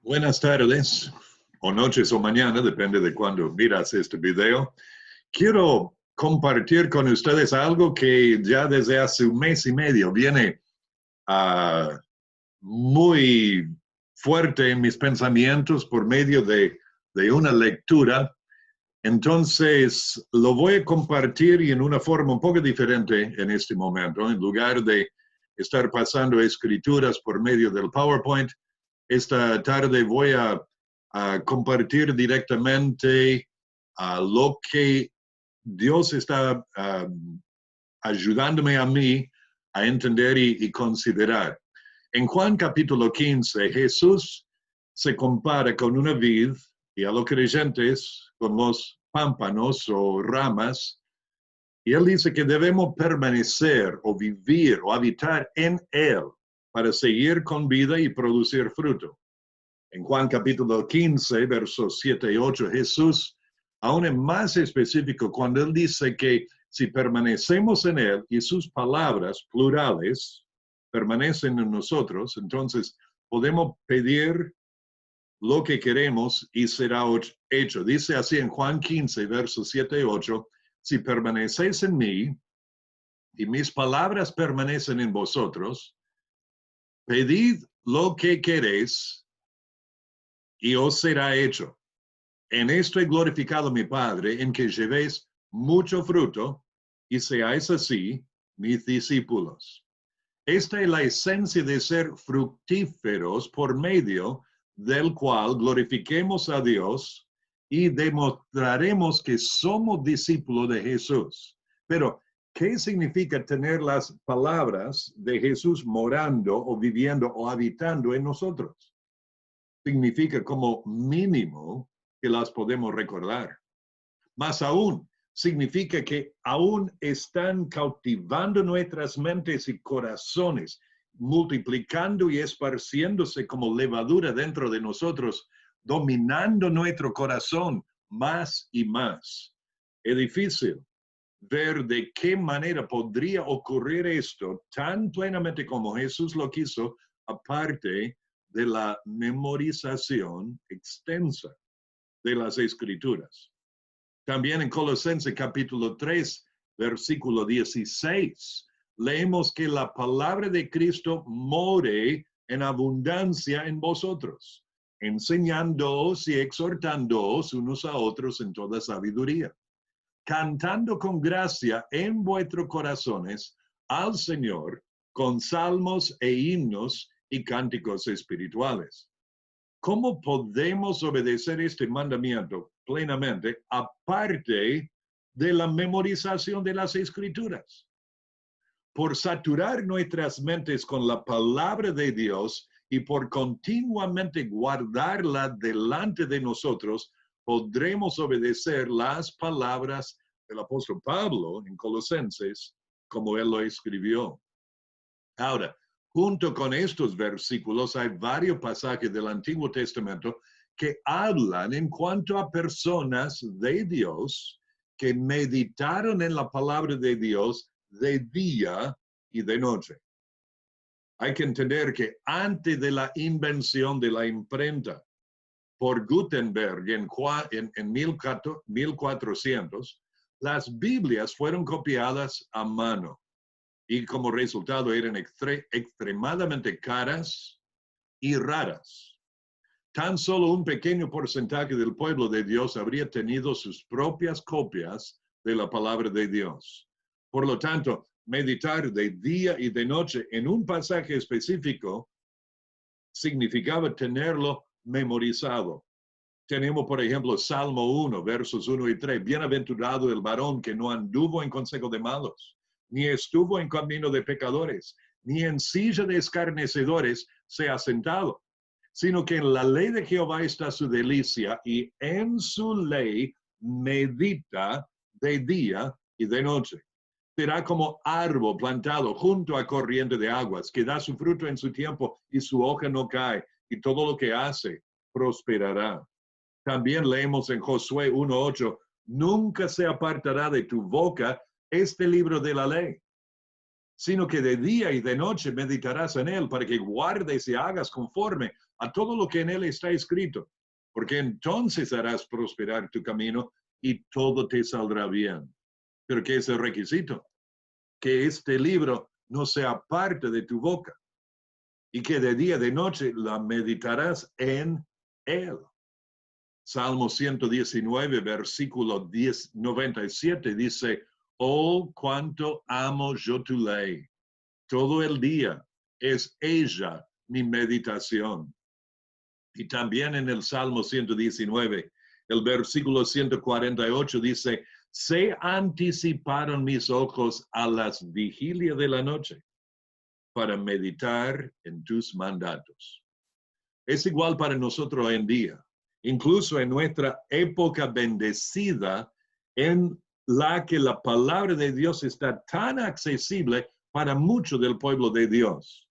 Buenas tardes, o noches o mañana, depende de cuándo miras este video. Quiero compartir con ustedes algo que ya desde hace un mes y medio viene ah, muy fuerte en mis pensamientos por medio de una lectura. Entonces, lo voy a compartir y en una forma un poco diferente en este momento. En lugar de estar pasando escrituras por medio del PowerPoint, esta tarde voy a compartir directamente lo que Dios está ayudándome a mí a entender y considerar. En Juan capítulo 15, Jesús se compara con una vid y a los creyentes con los pámpanos o ramas, y él dice que debemos permanecer o vivir o habitar en él para seguir con vida y producir fruto. En Juan capítulo 15, versos 7 y 8, Jesús aún es más específico cuando él dice que si permanecemos en él y sus palabras plurales permanecen en nosotros, entonces podemos pedir lo que queremos y será hecho. Dice así en Juan 15, versos 7 y 8, si permanecéis en mí y mis palabras permanecen en vosotros, pedid lo que queréis y os será hecho. En esto he glorificado a mi Padre, en que llevéis mucho fruto y seáis así mis discípulos. Esta es la esencia de ser fructíferos por medio del cual glorifiquemos a Dios y demostraremos que somos discípulos de Jesús. Pero, ¿qué significa tener las palabras de Jesús morando o viviendo o habitando en nosotros? Significa como mínimo que las podemos recordar. Más aún, significa que aún están cautivando nuestras mentes y corazones, multiplicando y esparciéndose como levadura dentro de nosotros, dominando nuestro corazón más y más. Es difícil ver de qué manera podría ocurrir esto tan plenamente como Jesús lo quiso, aparte de la memorización extensa de las Escrituras. También en Colosenses capítulo 3, versículo 16, leemos que la palabra de Cristo more en abundancia en vosotros, enseñándoos y exhortándoos unos a otros en toda sabiduría, cantando con gracia en vuestros corazones al Señor con salmos e himnos y cánticos espirituales. ¿Cómo podemos obedecer este mandamiento plenamente aparte de la memorización de las Escrituras? Por saturar nuestras mentes con la palabra de Dios y por continuamente guardarla delante de nosotros, podremos obedecer las palabras del apóstol Pablo en Colosenses, como él lo escribió. Ahora, junto con estos versículos hay varios pasajes del Antiguo Testamento que hablan en cuanto a personas de Dios que meditaron en la palabra de Dios de día y de noche. Hay que entender que antes de la invención de la imprenta por Gutenberg en 1400, las Biblias fueron copiadas a mano y como resultado eran extremadamente caras y raras. Tan solo un pequeño porcentaje del pueblo de Dios habría tenido sus propias copias de la palabra de Dios. Por lo tanto, meditar de día y de noche en un pasaje específico significaba tenerlo memorizado. Tenemos, por ejemplo, Salmo 1, versos 1 y 3. Bienaventurado el varón que no anduvo en consejo de malos, ni estuvo en camino de pecadores, ni en silla de escarnecedores se ha sentado, sino que en la ley de Jehová está su delicia y en su ley medita de día y de noche. Será como árbol plantado junto a corriente de aguas, que da su fruto en su tiempo y su hoja no cae, y todo lo que hace prosperará. También leemos en Josué 1:8, nunca se apartará de tu boca este libro de la ley, sino que de día y de noche meditarás en él para que guardes y hagas conforme a todo lo que en él está escrito, porque entonces harás prosperar tu camino y todo te saldrá bien. Pero ¿qué es el requisito? Que este libro no sea parte de tu boca y que de día y de noche la meditarás en él. Salmo 119, versículo 97 dice, oh, cuánto amo yo tu ley. Todo el día es ella mi meditación. Y también en el Salmo 119, el versículo 148 dice, se anticiparon mis ojos a las vigilias de la noche para meditar en tus mandatos. Es igual para nosotros hoy en día, incluso en nuestra época bendecida, en la que la palabra de Dios está tan accesible para mucho del pueblo de Dios.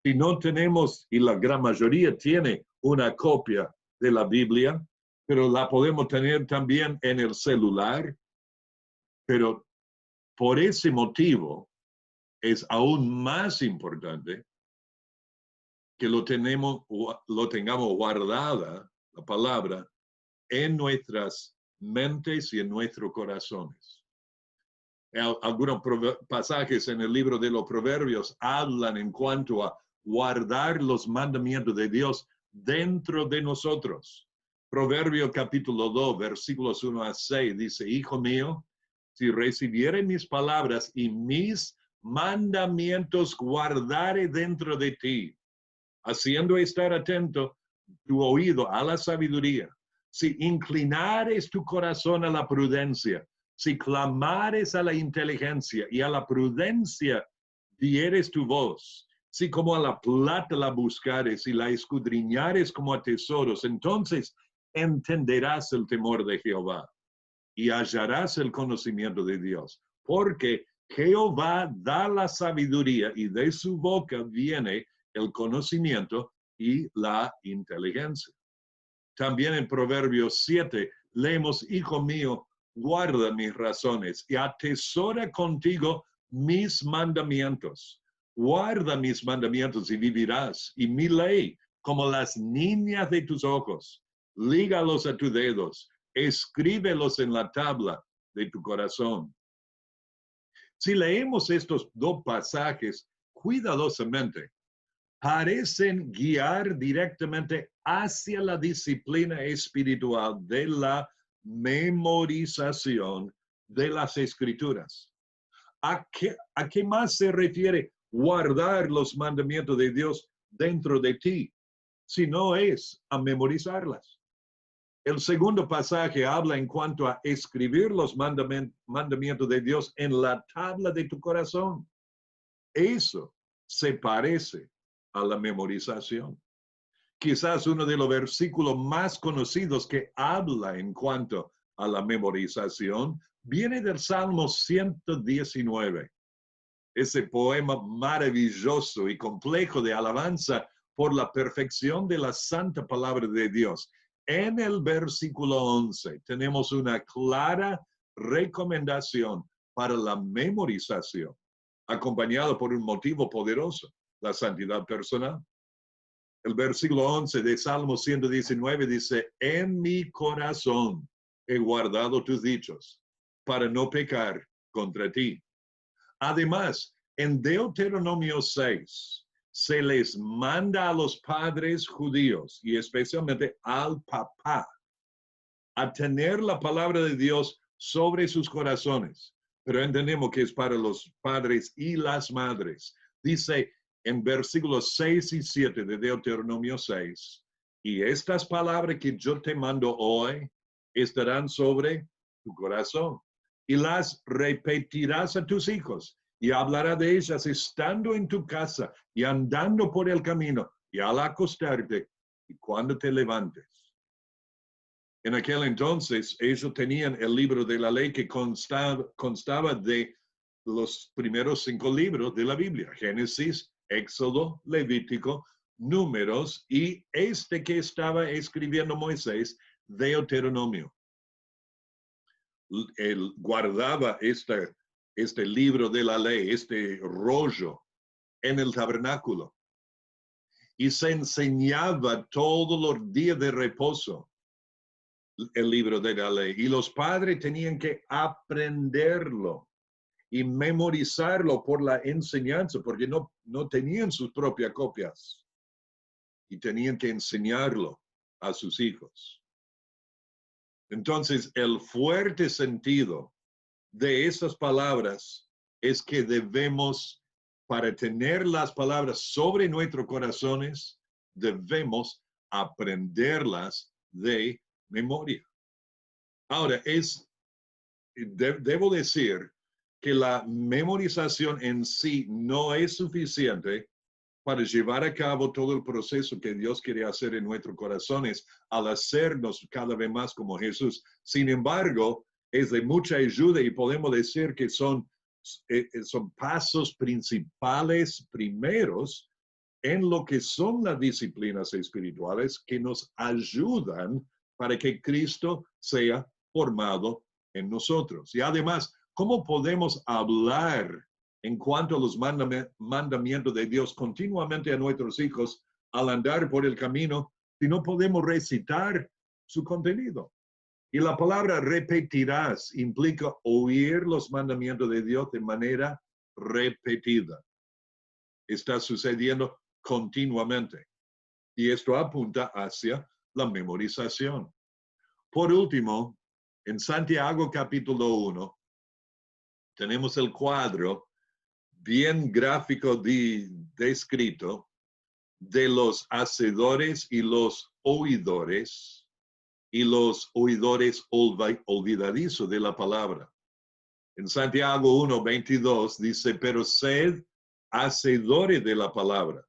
Si no tenemos, y la gran mayoría tiene una copia de la Biblia, pero la podemos tener también en el celular, pero por ese motivo es aún más importante que lo tengamos guardada, la palabra, en nuestras mentes y en nuestros corazones. Algunos pasajes en el libro de los Proverbios hablan en cuanto a guardar los mandamientos de Dios dentro de nosotros. Proverbio capítulo 2, versículos 1 a 6 dice, hijo mío, si recibiere mis palabras y mis mandamientos guardare dentro de ti, haciendo estar atento tu oído a la sabiduría, si inclinares tu corazón a la prudencia, si clamares a la inteligencia y a la prudencia dieres tu voz, si como a la plata la buscares y la escudriñares como a tesoros, entonces entenderás el temor de Jehová y hallarás el conocimiento de Dios, porque Jehová da la sabiduría y de su boca viene el conocimiento y la inteligencia. También en Proverbios 7 leemos, hijo mío, guarda mis razones y atesora contigo mis mandamientos. Guarda mis mandamientos y vivirás, y mi ley como las niñas de tus ojos. Lígalos a tus dedos, escríbelos en la tabla de tu corazón. Si leemos estos dos pasajes cuidadosamente, parecen guiar directamente hacia la disciplina espiritual de la memorización de las escrituras. ¿A qué más se refiere guardar los mandamientos de Dios dentro de ti? Si no es a memorizarlas. El segundo pasaje habla en cuanto a escribir los mandamientos de Dios en la tabla de tu corazón. Eso se parece a la memorización. Quizás uno de los versículos más conocidos que habla en cuanto a la memorización viene del Salmo 119. Ese poema maravilloso y complejo de alabanza por la perfección de la santa palabra de Dios. En el versículo 11 tenemos una clara recomendación para la memorización, acompañado por un motivo poderoso, la santidad personal. El versículo 11 de Salmo 119 dice, en mi corazón he guardado tus dichos para no pecar contra ti. Además, en Deuteronomio 6 se les manda a los padres judíos y especialmente al papá a tener la palabra de Dios sobre sus corazones. Pero entendemos que es para los padres y las madres. Dice en versículos 6 y 7 de Deuteronomio 6, y estas palabras que yo te mando hoy estarán sobre tu corazón y las repetirás a tus hijos y hablará de ellas estando en tu casa y andando por el camino y al acostarte y cuando te levantes. En aquel entonces ellos tenían el libro de la ley que constaba de los primeros 5 libros de la Biblia, Génesis, Éxodo, Levítico, Números y este que estaba escribiendo Moisés, Deuteronomio. Él guardaba esta este libro de la ley, este rollo en el tabernáculo. Y se enseñaba todos los días de reposo el libro de la ley. Y los padres tenían que aprenderlo y memorizarlo por la enseñanza, porque no tenían sus propias copias. Y tenían que enseñarlo a sus hijos. Entonces, el fuerte sentido de esas palabras es que debemos, para tener las palabras sobre nuestros corazones, debemos aprenderlas de memoria. Ahora, debo decir que la memorización en sí no es suficiente para llevar a cabo todo el proceso que Dios quiere hacer en nuestros corazones al hacernos cada vez más como Jesús. Sin embargo, es de mucha ayuda y podemos decir que son pasos principales primeros en lo que son las disciplinas espirituales que nos ayudan para que Cristo sea formado en nosotros. Y además, ¿cómo podemos hablar en cuanto a los mandamientos de Dios continuamente a nuestros hijos al andar por el camino si no podemos recitar su contenido? Y la palabra repetirás implica oír los mandamientos de Dios de manera repetida. Está sucediendo continuamente. Y esto apunta hacia la memorización. Por último, en Santiago capítulo 1, tenemos el cuadro bien gráfico descrito de los hacedores y los oidores olvidadizos de la palabra. En Santiago 1:22 dice, pero sed hacedores de la palabra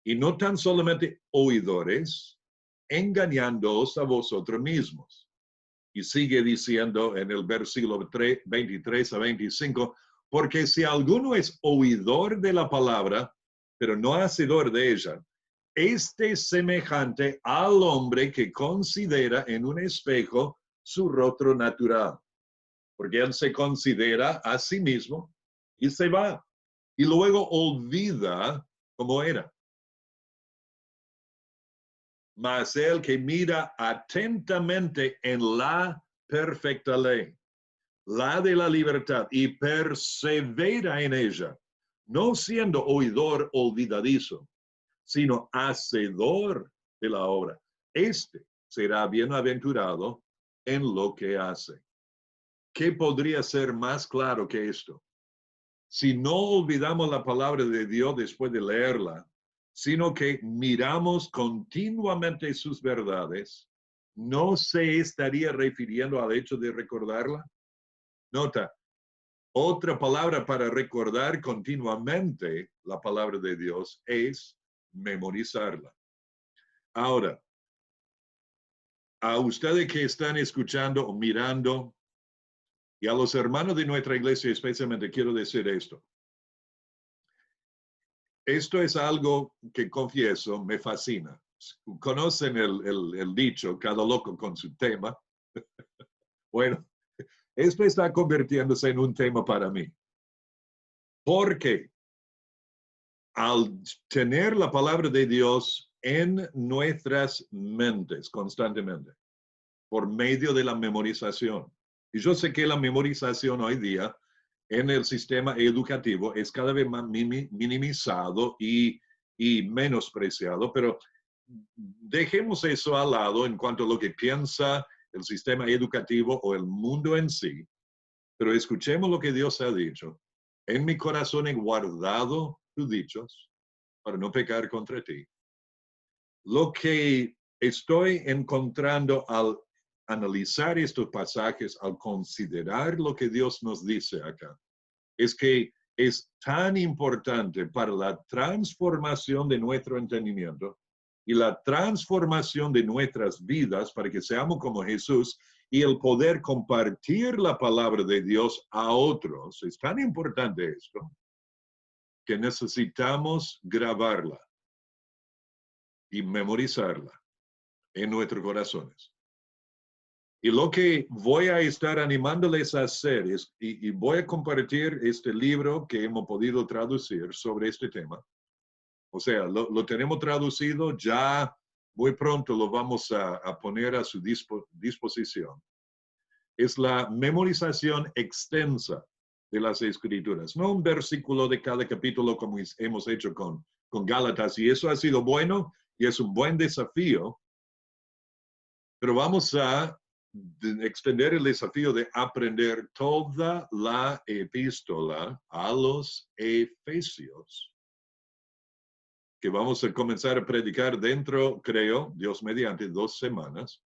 y no tan solamente oidores, engañándoos a vosotros mismos. Y sigue diciendo en el versículo 23 a 25, porque si alguno es oidor de la palabra, pero no hacedor de ella, este es semejante al hombre que considera en un espejo su rostro natural, porque él se considera a sí mismo y se va, y luego olvida cómo era. Mas el que mira atentamente en la perfecta ley, la de la libertad, y persevera en ella, no siendo oidor olvidadizo, sino hacedor de la obra. Este será bienaventurado en lo que hace. ¿Qué podría ser más claro que esto? Si no olvidamos la palabra de Dios después de leerla, sino que miramos continuamente sus verdades, ¿no se estaría refiriendo al hecho de recordarla? Nota, otra palabra para recordar continuamente la palabra de Dios es memorizarla. Ahora, a ustedes que están escuchando o mirando, y a los hermanos de nuestra iglesia especialmente quiero decir esto. Esto es algo que confieso, me fascina. Conocen el dicho, cada loco con su tema. Bueno, esto está convirtiéndose en un tema para mí. Porque al tener la palabra de Dios en nuestras mentes constantemente, por medio de la memorización, y yo sé que la memorización hoy día en el sistema educativo es cada vez más minimizado y menospreciado, pero dejemos eso al lado en cuanto a lo que piensa el sistema educativo o el mundo en sí, pero escuchemos lo que Dios ha dicho. En mi corazón he guardado tus dichos para no pecar contra ti. Lo que estoy encontrando al analizar estos pasajes, al considerar lo que Dios nos dice acá, es que es tan importante para la transformación de nuestro entendimiento y la transformación de nuestras vidas para que seamos como Jesús y el poder compartir la palabra de Dios a otros. Es tan importante esto que necesitamos grabarla y memorizarla en nuestros corazones. Y lo que voy a estar animándoles a hacer es, y voy a compartir este libro que hemos podido traducir sobre este tema. O sea, lo tenemos traducido, ya muy pronto lo vamos a poner a su disposición. Es la memorización extensa de las Escrituras, no un versículo de cada capítulo como hemos hecho con Gálatas, y eso ha sido bueno y es un buen desafío, pero vamos a extender el desafío de aprender toda la epístola a los Efesios, que vamos a comenzar a predicar dentro, creo, Dios mediante, 2 semanas,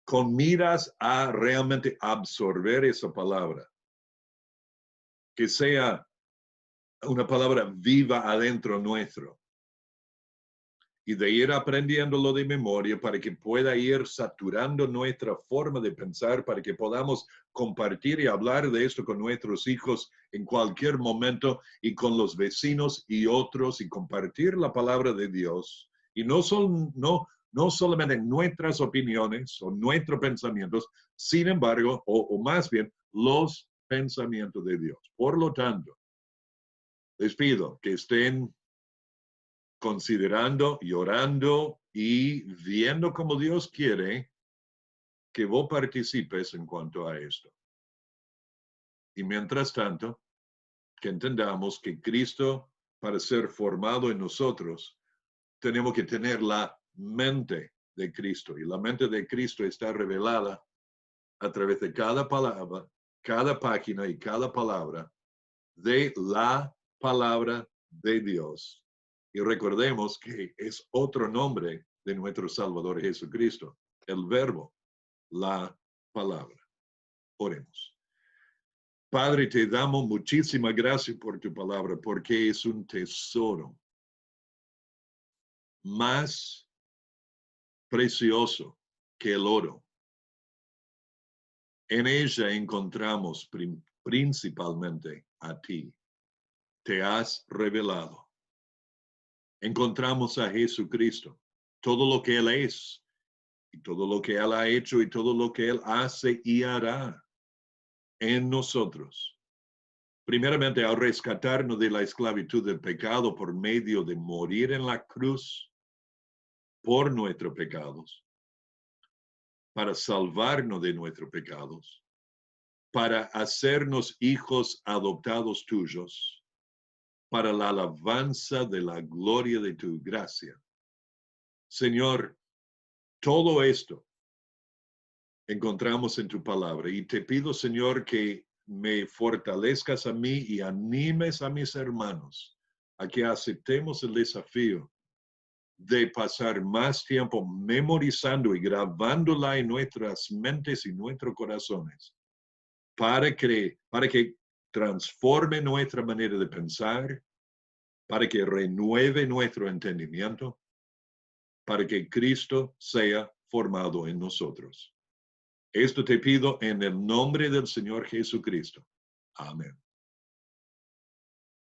con miras a realmente absorber esa palabra, que sea una palabra viva adentro nuestro, y de ir aprendiéndolo de memoria para que pueda ir saturando nuestra forma de pensar, para que podamos compartir y hablar de esto con nuestros hijos en cualquier momento y con los vecinos y otros, y compartir la palabra de Dios. Y no solamente nuestras opiniones o nuestros pensamientos, sin embargo, o más bien, los pensamientos de Dios. Por lo tanto, les pido que estén considerando y orando y viendo como Dios quiere que vos participes en cuanto a esto. Y mientras tanto, que entendamos que Cristo, para ser formado en nosotros, tenemos que tener la mente de Cristo. Y la mente de Cristo está revelada a través de cada palabra, cada página y cada palabra de la palabra de Dios. Y recordemos que es otro nombre de nuestro Salvador Jesucristo, el verbo, la palabra. Oremos. Padre, te damos muchísimas gracias por tu palabra, porque es un tesoro más precioso que el oro. En ella encontramos principalmente a ti. Te has revelado. Encontramos a Jesucristo, todo lo que Él es, y todo lo que Él ha hecho, y todo lo que Él hace y hará en nosotros. Primeramente, al rescatarnos de la esclavitud del pecado por medio de morir en la cruz por nuestros pecados, para salvarnos de nuestros pecados, para hacernos hijos adoptados tuyos, para la alabanza de la gloria de tu gracia. Señor, todo esto encontramos en tu palabra, y te pido, Señor, que me fortalezcas a mí y animes a mis hermanos a que aceptemos el desafío de pasar más tiempo memorizando y grabándola en nuestras mentes y nuestros corazones para que transforme nuestra manera de pensar, para que renueve nuestro entendimiento, para que Cristo sea formado en nosotros. Esto te pido en el nombre del Señor Jesucristo. Amén.